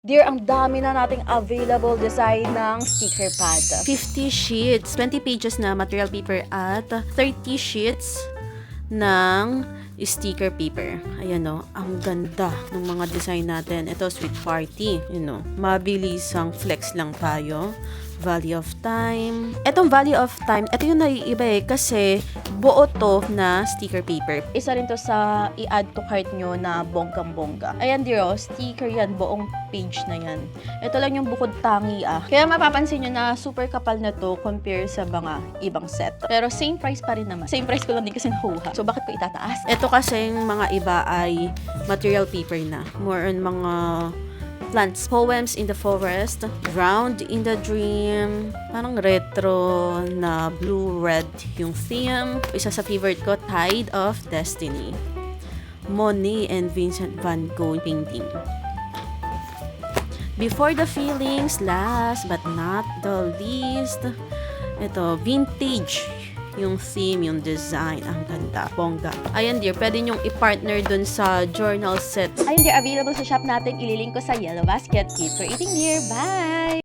Dear, ang dami na nating available design ng sticker pad. 50 sheets, 20 pages na material paper at 30 sheets ng sticker paper. Ayan o, ang ganda ng mga design natin. Ito, sweet party. Mabilis ang flex lang tayo. Value of time. Etong value of time, ito yung naiiba kasi buo to na sticker paper. Isa rin to sa i-add to cart nyo na bonggang-bongga. Ayan dear, sticker yan, buong page na yan. Ito lang yung bukod tangi Kaya mapapansin nyo na super kapal na to compare sa mga ibang set. Pero same price pa rin naman. Same price ko lang din kasi nakuha. So bakit ko itataas? Ito kasing mga iba ay material paper na. More on mga plants. Poems in the Forest, Drowned in the Dream, parang retro na blue-red yung theme. Isa sa favorite ko, Tide of Destiny. Monet and Vincent van Gogh painting. Before the Feelings, last but not the least, ito, vintage yung theme, yung design, ang ganda, bongga. Ayan dear, pwede nyong i-partner dun sa journal set. Ayun dear, available sa shop natin. Ililink ko sa Yellow Basket. Keep creating dear. Bye!